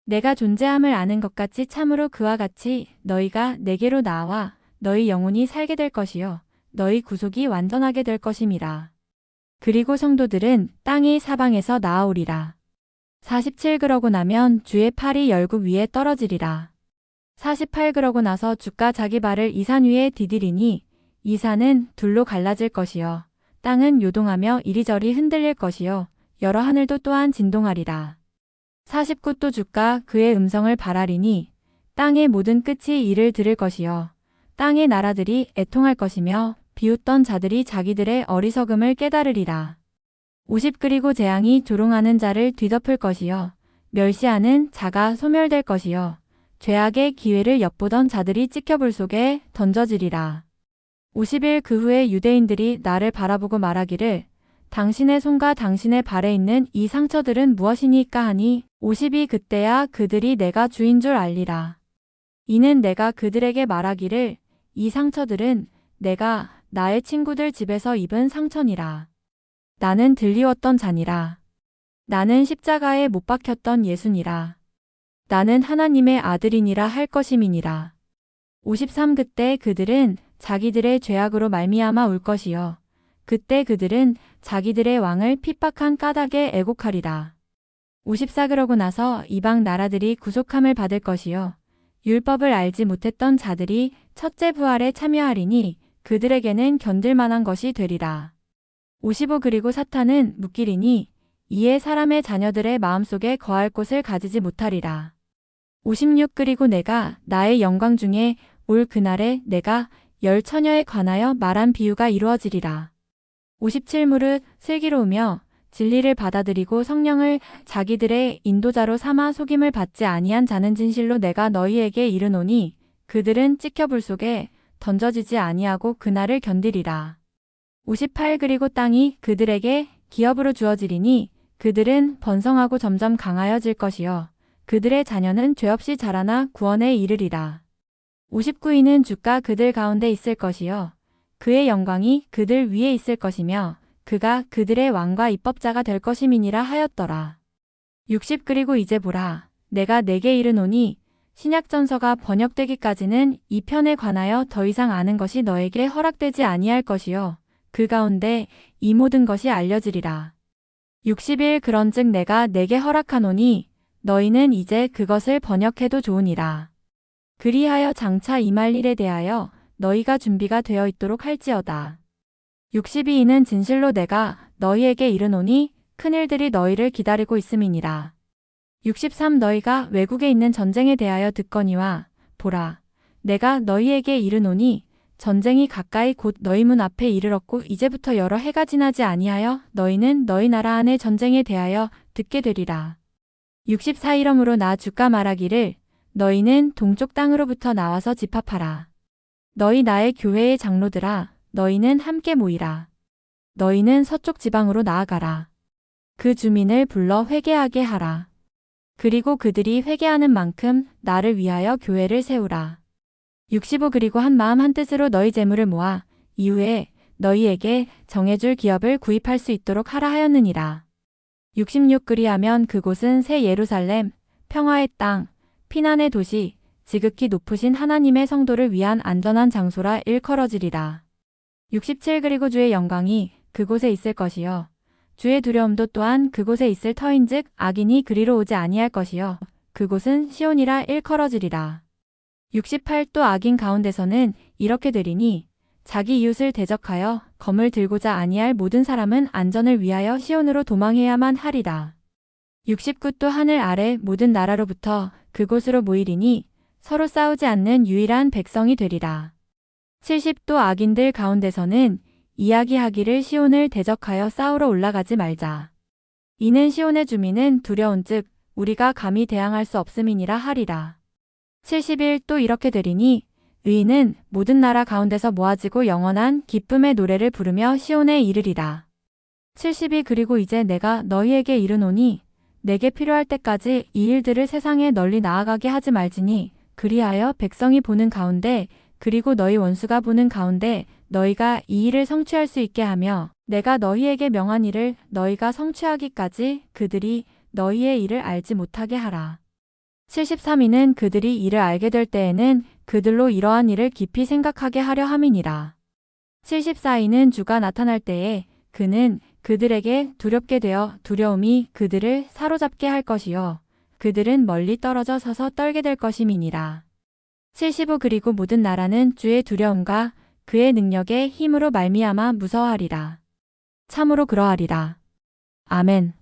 내가 존재함을 아는 것 같이 참으로 그와 같이 너희가 내게로 나와 너희 영혼이 살게 될 것이요 너희 구속이 완전하게 될 것임이라. 그리고 성도들은 땅의 사방에서 나아오리라. 47 그러고 나면 주의 팔이 열국 위에 떨어지리라. 48 그러고 나서 주가 자기 발을 이 산 위에 디디리니 이 산은 둘로 갈라질 것이요 땅은 요동하며 이리저리 흔들릴 것이요 여러 하늘도 또한 진동하리라. 49 또 주가 그의 음성을 발하리니 땅의 모든 끝이 이를 들을 것이요 땅의 나라들이 애통할 것이며 비웃던 자들이 자기들의 어리석음을 깨달으리라. 50 그리고 재앙이 조롱하는 자를 뒤덮을 것이요 멸시하는 자가 소멸될 것이요 죄악의 기회를 엿보던 자들이 찍혀불 속에 던져지리라. 51 그 후에 유대인들이 나를 바라보고 말하기를 당신의 손과 당신의 발에 있는 이 상처들은 무엇이니까 하니 52 그때야 그들이 내가 주인 줄 알리라. 이는 내가 그들에게 말하기를 이 상처들은 내가 나의 친구들 집에서 입은 상처니라. 나는 들리웠던 자니라. 나는 십자가에 못 박혔던 예수니라. 나는 하나님의 아들이니라 할 것임이니라. 53 그때 그들은 자기들의 죄악으로 말미암아 울 것이요 그때 그들은 자기들의 왕을 핍박한 까닭에 애곡하리라. 54 그러고 나서 이방 나라들이 구속함을 받을 것이요 율법을 알지 못했던 자들이 첫째 부활에 참여하리니 그들에게는 견딜만한 것이 되리라. 55 그리고 사탄은 묶이리니 이에 사람의 자녀들의 마음속에 거할 곳을 가지지 못하리라. 56 그리고 내가 나의 영광 중에 올 그날에 내가 열 처녀에 관하여 말한 비유가 이루어지리라. 57 무릇 슬기로우며 진리를 받아들이고 성령을 자기들의 인도자로 삼아 속임을 받지 아니한 자는 진실로 내가 너희에게 이르노니 그들은 찍혀불 속에 던져지지 아니하고 그날을 견디리라. 58 그리고 땅이 그들에게 기업으로 주어지리니 그들은 번성하고 점점 강하여질 것이요 그들의 자녀는 죄 없이 자라나 구원에 이르리라. 59 이는 주가 그들 가운데 있을 것이요 그의 영광이 그들 위에 있을 것이며 그가 그들의 왕과 입법자가 될 것임이니라 하였더라. 60 그리고 이제 보라 내가 내게 이르노니 신약전서가 번역되기까지는 이 편에 관하여 더 이상 아는 것이 너에게 허락되지 아니할 것이요 그 가운데 이 모든 것이 알려지리라. 61 그런즉 내가 내게 허락하노니 너희는 이제 그것을 번역해도 좋으니라. 그리하여 장차 임할 일에 대하여 너희가 준비가 되어 있도록 할지어다. 62이는 진실로 내가 너희에게 이르노니 큰 일들이 너희를 기다리고 있음이니라. 63 너희가 외국에 있는 전쟁에 대하여 듣거니와 보라 내가 너희에게 이르노니 전쟁이 가까이 곧 너희 문 앞에 이르렀고 이제부터 여러 해가 지나지 아니하여 너희는 너희 나라 안의 전쟁에 대하여 듣게 되리라. 64이러므로 나 주가 말하기를 너희는 동쪽 땅으로부터 나와서 집합하라. 너희 나의 교회의 장로들아 너희는 함께 모이라. 너희는 서쪽 지방으로 나아가라. 그 주민을 불러 회개하게 하라. 그리고 그들이 회개하는 만큼 나를 위하여 교회를 세우라. 65 그리고 한 마음 한 뜻으로 너희 재물을 모아 이후에 너희에게 정해줄 기업을 구입할 수 있도록 하라 하였느니라. 66 그리하면 그곳은 새 예루살렘, 평화의 땅, 피난의 도시, 지극히 높으신 하나님의 성도를 위한 안전한 장소라 일컬어지리라. 67 그리고 주의 영광이 그곳에 있을 것이요. 주의 두려움도 또한 그곳에 있을 터인즉 악인이 그리로 오지 아니할 것이요. 그곳은 시온이라 일컬어지리라. 68 또 악인 가운데서는 이렇게 되리니 자기 이웃을 대적하여 검을 들고자 아니할 모든 사람은 안전을 위하여 시온으로 도망해야만 하리라. 69 또 하늘 아래 모든 나라로부터 그곳으로 모이리니 서로 싸우지 않는 유일한 백성이 되리라. 70 또 악인들 가운데서는 이야기하기를 시온을 대적하여 싸우러 올라가지 말자. 이는 시온의 주민은 두려운즉 우리가 감히 대항할 수 없음이니라 하리라. 71 또 이렇게 되리니 의인은 모든 나라 가운데서 모아지고 영원한 기쁨의 노래를 부르며 시온에 이르리라. 72 그리고 이제 내가 너희에게 이르노니 내게 필요할 때까지 이 일들을 세상에 널리 나아가게 하지 말지니 그리하여 백성이 보는 가운데 그리고 너희 원수가 보는 가운데 너희가 이 일을 성취할 수 있게 하며 내가 너희에게 명한 일을 너희가 성취하기까지 그들이 너희의 일을 알지 못하게 하라. 73이는 그들이 이를 알게 될 때에는 그들로 이러한 일을 깊이 생각하게 하려 함이니라. 74이는 주가 나타날 때에 그는 그들에게 두렵게 되어 두려움이 그들을 사로잡게 할 것이요. 그들은 멀리 떨어져 서서 떨게 될 것임이니라. 75 그리고 모든 나라는 주의 두려움과 그의 능력의 힘으로 말미암아 무서워하리라. 참으로 그러하리라. 아멘.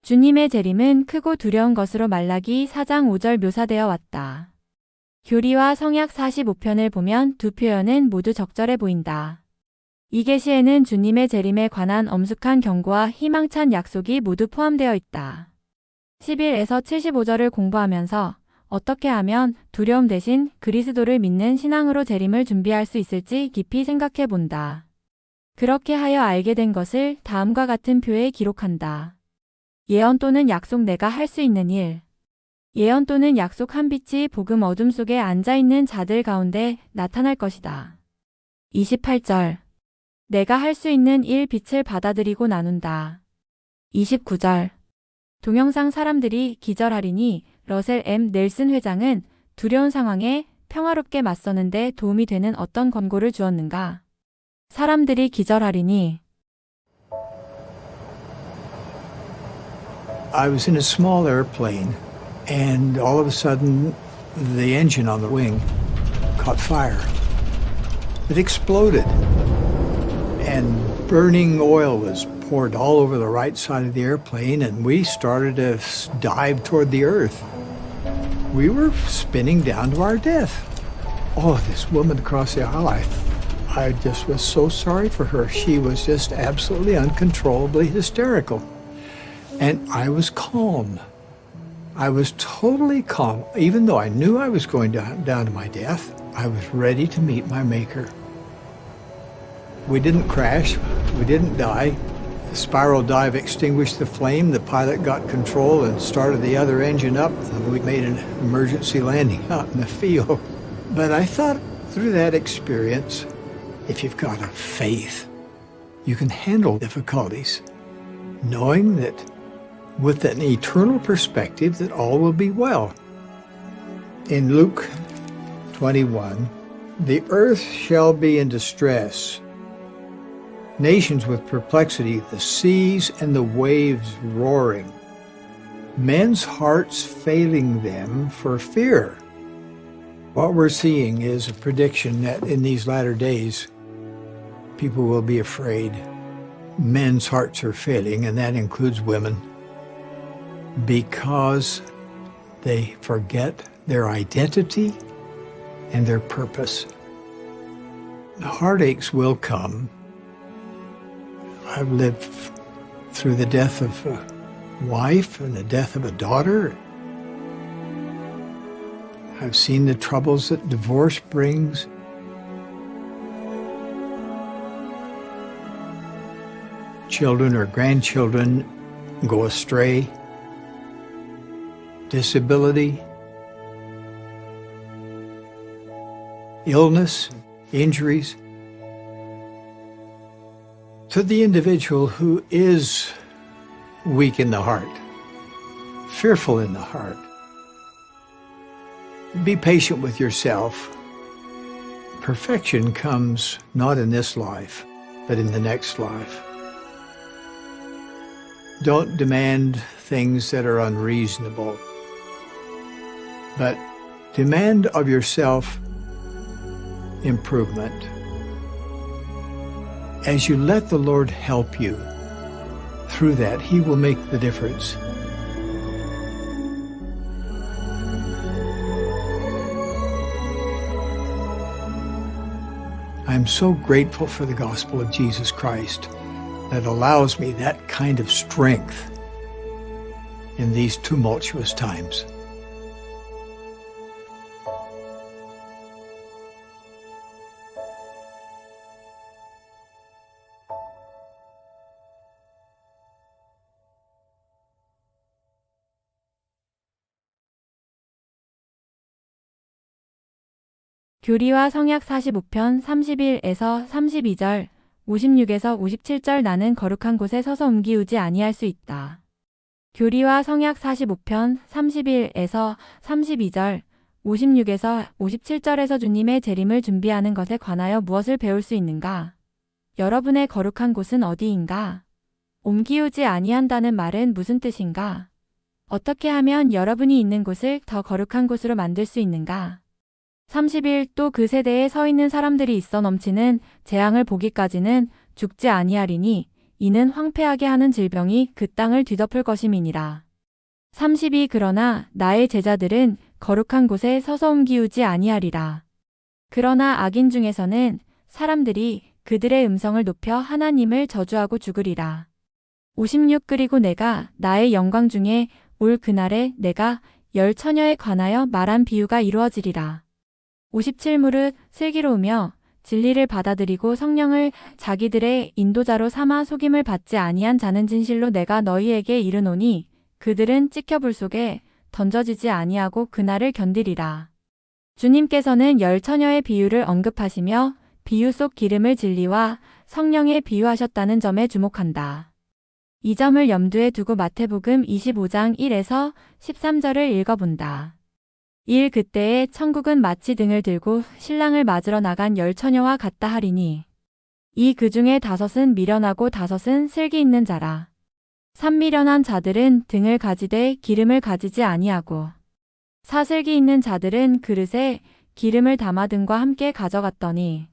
주님의 재림은 크고 두려운 것으로 말라기 4장 5절 묘사되어 왔다. 교리와 성약 45편을 보면 두 표현은 모두 적절해 보인다. 이 계시에는 주님의 재림에 관한 엄숙한 경고와 희망찬 약속이 모두 포함되어 있다. 11에서 75절을 공부하면서 어떻게 하면 두려움 대신 그리스도를 믿는 신앙으로 재림을 준비할 수 있을지 깊이 생각해 본다. 그렇게 하여 알게 된 것을 다음과 같은 표에 기록한다. 예언 또는 약속 내가 할 수 있는 일. 예언 또는 약속 한 빛이 복음 어둠 속에 앉아있는 자들 가운데 나타날 것이다. 28절. 내가 할 수 있는 일 빛을 받아들이고 나눈다. 29절. 동영상 사람들이 기절하리니 러셀 M. 넬슨 회장은 두려운 상황에 평화롭게 맞서는데 도움이 되는 어떤 권고를 주었는가? 사람들이 기절하리니 I was in a small airplane, and all of a sudden, the engine on the wing caught fire. It exploded, and burning oil was poured all over the right side of the airplane, and we started to dive toward the earth. We were spinning down to our death. Oh, this woman across the aisle, I just was so sorry for her. She was just absolutely uncontrollably hysterical. And I was calm. I was totally calm. Even though I knew I was going down to my death, I was ready to meet my Maker. We didn't crash. We didn't die. The spiral dive extinguished the flame. The pilot got control and started the other engine up. And we made an emergency landing out in the field. But I thought through that experience, if you've got a faith, you can handle difficulties, knowing that with an eternal perspective that all will be well. In Luke 21, the earth shall be in distress, nations with perplexity, the seas and the waves roaring, men's hearts failing them for fear. What we're seeing is a prediction that in these latter days, people will be afraid. Men's hearts are failing, and that includes women, because they forget their identity and their purpose. Heartaches will come. I've lived through the death of a wife and the death of a daughter. I've seen the troubles that divorce brings. Children or grandchildren go astray. Disability, illness, injuries. To the individual who is weak in the heart, fearful in the heart, be patient with yourself. Perfection comes not in this life, but in the next life. Don't demand things that are unreasonable, but demand of yourself improvement. As you let the Lord help you through that, He will make the difference. I'm so grateful for the gospel of Jesus Christ that allows me that kind of strength in these tumultuous times. 교리와 성약 45편 31에서 32절, 56에서 57절 나는 거룩한 곳에 서서 옮기우지 아니할 수 있다. 교리와 성약 45편 31에서 32절, 56에서 57절에서 주님의 재림을 준비하는 것에 관하여 무엇을 배울 수 있는가? 여러분의 거룩한 곳은 어디인가? 옮기우지 아니한다는 말은 무슨 뜻인가? 어떻게 하면 여러분이 있는 곳을 더 거룩한 곳으로 만들 수 있는가? 30일 또 그 세대에 서 있는 사람들이 있어 넘치는 재앙을 보기까지는 죽지 아니하리니 이는 황폐하게 하는 질병이 그 땅을 뒤덮을 것임이니라. 32 그러나 나의 제자들은 거룩한 곳에 서서 옮기우지 아니하리라. 그러나 악인 중에서는 사람들이 그들의 음성을 높여 하나님을 저주하고 죽으리라. 56 그리고 내가 나의 영광 중에 올 그날에 내가 열 처녀에 관하여 말한 비유가 이루어지리라. 57 무릇 슬기로우며 진리를 받아들이고 성령을 자기들의 인도자로 삼아 속임을 받지 아니한 자는 진실로 내가 너희에게 이르노니 그들은 찍혀불 속에 던져지지 아니하고 그날을 견디리라. 주님께서는 열 처녀의 비유를 언급하시며 비유 속 기름을 진리와 성령에 비유하셨다는 점에 주목한다. 이 점을 염두에 두고 마태복음 25장 1에서 13절을 읽어본다. 1 그때에 천국은 마치 등을 들고 신랑을 맞으러 나간 열 처녀와 같다 하리니 2 그 중에 5은 미련하고 5은 슬기 있는 자라. 3 미련한 자들은 등을 가지되 기름을 가지지 아니하고 4 슬기 있는 자들은 그릇에 기름을 담아 등과 함께 가져갔더니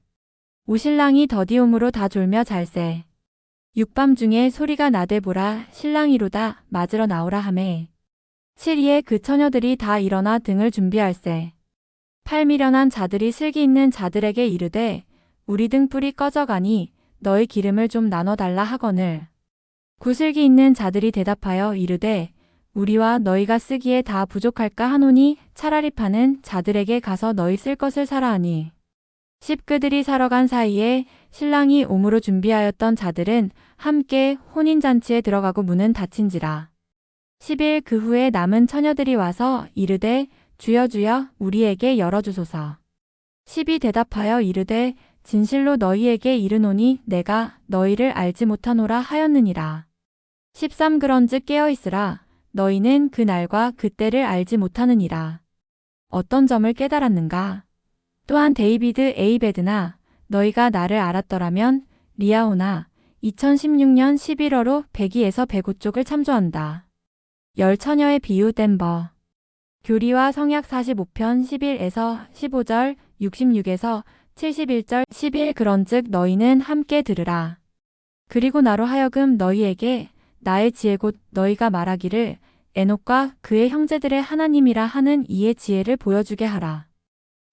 5 신랑이 더디움으로 다 졸며 잘세. 6 밤중에 소리가 나되 보라 신랑이로다 맞으러 나오라 하매 7 그 처녀들이 다 일어나 등을 준비할세. 8 미련한 자들이 슬기 있는 자들에게 이르되 우리 등불이 꺼져가니 너희 기름을 좀 나눠달라 하거늘. 9 슬기 있는 자들이 대답하여 이르되 우리와 너희가 쓰기에 다 부족할까 하노니 차라리 파는 자들에게 가서 너희 쓸 것을 사라 하니 10 그들이 사러 간 사이에 신랑이 옴으로 준비하였던 자들은 함께 혼인잔치에 들어가고 문은 닫힌지라. 11 그 후에 남은 처녀들이 와서 이르되 주여 주여 우리에게 열어주소서. 12 대답하여 이르되 진실로 너희에게 이르노니 내가 너희를 알지 못하노라 하였느니라. 13 그런즉 깨어있으라 너희는 그 날과 그 때를 알지 못하느니라. 어떤 점을 깨달았는가? 또한 데이비드 에이베드나 너희가 나를 알았더라면 리아오나 2016년 11월호 102에서 105쪽을 참조한다. 열 처녀의 비유 덴버. 교리와 성약 45편 11에서 15절, 66에서 71절 11 그런즉 너희는 함께 들으라. 그리고 나로 하여금 너희에게 나의 지혜 곧 너희가 말하기를 에녹과 그의 형제들의 하나님이라 하는 이의 지혜를 보여주게 하라.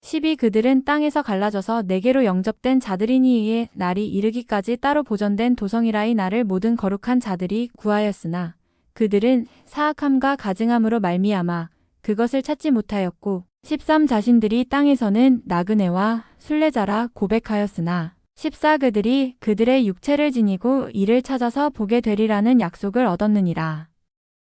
12 그들은 땅에서 갈라져서 네 개로 영접된 자들이니 이에 날이 이르기까지 따로 보존된 도성이라 이 날을 모든 거룩한 자들이 구하였으나 그들은 사악함과 가증함으로 말미암아 그것을 찾지 못하였고 13 자신들이 땅에서는 나그네와 순례자라 고백하였으나 14 그들이 그들의 육체를 지니고 이를 찾아서 보게 되리라는 약속을 얻었느니라.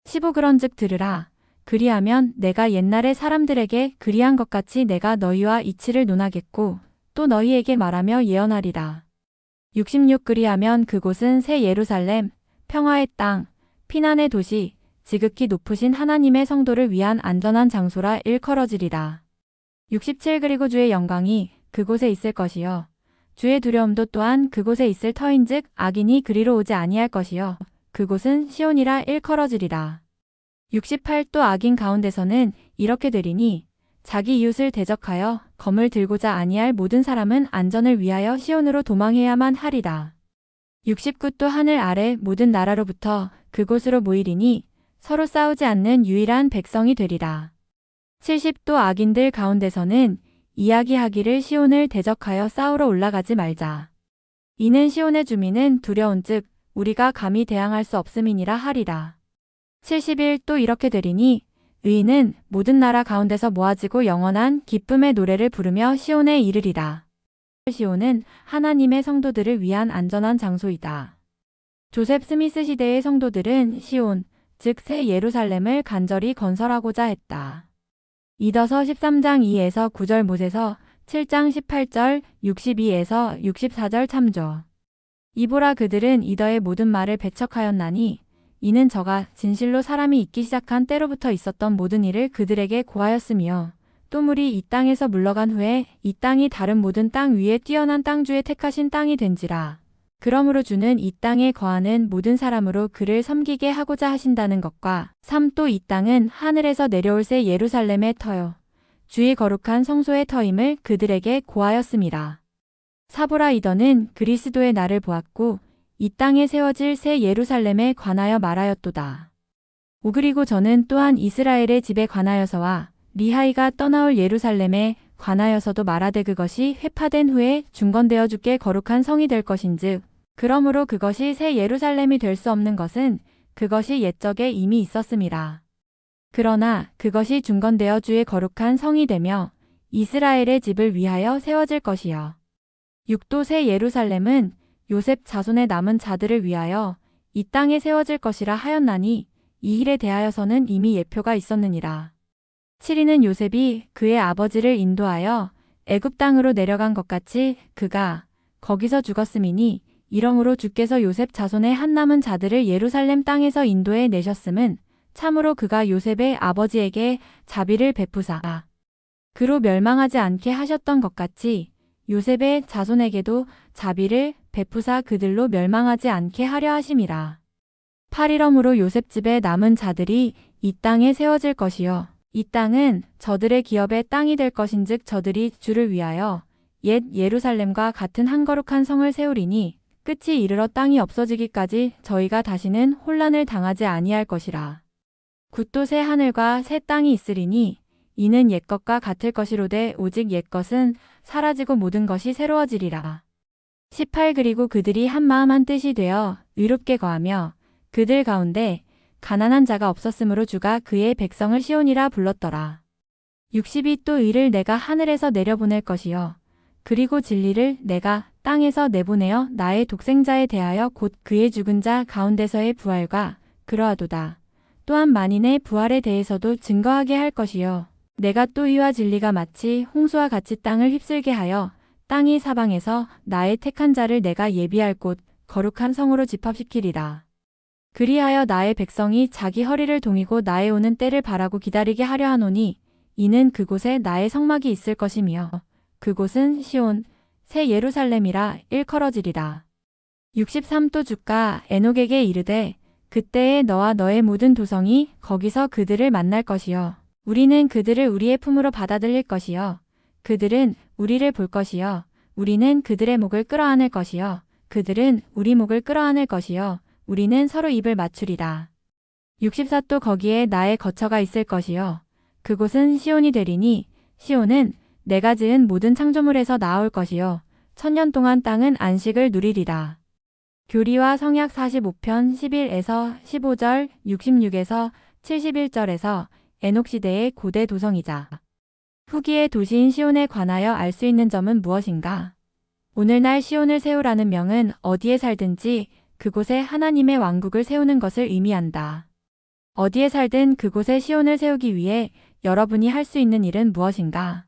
15 그런즉 들으라. 그리하면 내가 옛날에 사람들에게 그리한 것 같이 내가 너희와 이치를 논하겠고 또 너희에게 말하며 예언하리라. 66 그리하면 그곳은 새 예루살렘, 평화의 땅, 피난의 도시, 지극히 높으신 하나님의 성도를 위한 안전한 장소라 일컬어지리라. 67 그리고 주의 영광이 그곳에 있을 것이요 주의 두려움도 또한 그곳에 있을 터인즉 악인이 그리로 오지 아니할 것이요 그곳은 시온이라 일컬어지리라. 68 또 악인 가운데서는 이렇게 되리니 자기 이웃을 대적하여 검을 들고자 아니할 모든 사람은 안전을 위하여 시온으로 도망해야만 하리라. 69 또 하늘 아래 모든 나라로부터 그곳으로 모이리니 서로 싸우지 않는 유일한 백성이 되리라. 70 또 악인들 가운데서는 이야기하기를 시온을 대적하여 싸우러 올라가지 말자. 이는 시온의 주민은 두려운즉 우리가 감히 대항할 수 없음이니라 하리라. 71 또 이렇게 되리니 의인은 모든 나라 가운데서 모아지고 영원한 기쁨의 노래를 부르며 시온에 이르리라. 시온은 하나님의 성도들을 위한 안전한 장소이다. 조셉 스미스 시대의 성도들은 시온, 즉 새 예루살렘을 간절히 건설하고자 했다. 이더서 13장 2에서 9절 못에서 7장 18절 62에서 64절 참조. 이보라 그들은 이더의 모든 말을 배척하였나니 이는 저가 진실로 사람이 있기 시작한 때로부터 있었던 모든 일을 그들에게 고하였으며 또 물이 이 땅에서 물러간 후에 이 땅이 다른 모든 땅 위에 뛰어난 땅주의 택하신 땅이 된지라. 그러므로 주는 이 땅에 거하는 모든 사람으로 그를 섬기게 하고자 하신다는 것과 3 또 이 땅은 하늘에서 내려올 새 예루살렘의 터요 주의 거룩한 성소의 터임을 그들에게 고하였음이라. 사보라 이더는 그리스도의 날을 보았고 이 땅에 세워질 새 예루살렘에 관하여 말하였도다. 5 그리고 저는 또한 이스라엘의 집에 관하여서와 리하이가 떠나올 예루살렘에 관하여서도 말하되 그것이 회파된 후에 중건되어 주께 거룩한 성이 될 것인즉 그러므로 그것이 새 예루살렘이 될 수 없는 것은 그것이 옛적에 이미 있었음이라. 그러나 그것이 중건되어 주의 거룩한 성이 되며 이스라엘의 집을 위하여 세워질 것이요 6도 새 예루살렘은 요셉 자손의 남은 자들을 위하여 이 땅에 세워질 것이라 하였나니 이 일에 대하여서는 이미 예표가 있었느니라. 7위는 요셉이 그의 아버지를 인도하여 애굽 땅으로 내려간 것 같이 그가 거기서 죽었음이니 이러므로 주께서 요셉 자손의 한 남은 자들을 예루살렘 땅에서 인도해 내셨음은 참으로 그가 요셉의 아버지에게 자비를 베푸사 그로 멸망하지 않게 하셨던 것 같이 요셉의 자손에게도 자비를 베푸사 그들로 멸망하지 않게 하려 하심이라. 8이러므로 요셉 집에 남은 자들이 이 땅에 세워질 것이요 이 땅은 저들의 기업의 땅이 될 것인즉 저들이 주를 위하여 옛 예루살렘과 같은 한 거룩한 성을 세우리니 끝이 이르러 땅이 없어지기까지 저희가 다시는 혼란을 당하지 아니할 것이라. 9도 새 하늘과 새 땅이 있으리니 이는 옛것과 같을 것이로되 오직 옛것은 사라지고 모든 것이 새로워지리라. 18 그리고 그들이 한 마음 한 뜻이 되어 의롭게 거하며 그들 가운데 가난한 자가 없었으므로 주가 그의 백성을 시온이라 불렀더라. 62 또 의를 내가 하늘에서 내려보낼 것이요 그리고 진리를 내가 땅에서 내보내어 나의 독생자에 대하여 곧 그의 죽은 자 가운데서의 부활과 그러하도다. 또한 만인의 부활에 대해서도 증거하게 할 것이요 내가 또 의와 진리가 마치 홍수와 같이 땅을 휩쓸게 하여 땅이 사방에서 나의 택한 자를 내가 예비할 곳 거룩한 성으로 집합시키리라. 그리하여 나의 백성이 자기 허리를 동이고 나의 오는 때를 바라고 기다리게 하려 하노니 이는 그곳에 나의 성막이 있을 것이며 그곳은 시온 새 예루살렘이라 일컬어지리라. 63 또 주가 에녹에게 이르되 그때에 너와 너의 모든 도성이 거기서 그들을 만날 것이요 우리는 그들을 우리의 품으로 받아들일 것이요 그들은 우리를 볼 것이요 우리는 그들의 목을 끌어안을 것이요 그들은 우리 목을 끌어안을 것이요 우리는 서로 입을 맞추리라. 64 또 거기에 나의 거처가 있을 것이요 그곳은 시온이 되리니 시온은 내가 지은 모든 창조물에서 나올 것이요 천년 동안 땅은 안식을 누리리라. 교리와 성약 45편 11에서 15절, 66에서 71절에서 에녹 시대의 고대 도성이자 후기의 도시인 시온에 관하여 알 수 있는 점은 무엇인가? 오늘날 시온을 세우라는 명은 어디에 살든지 그곳에 하나님의 왕국을 세우는 것을 의미한다. 어디에 살든 그곳에 시온을 세우기 위해 여러분이 할 수 있는 일은 무엇인가?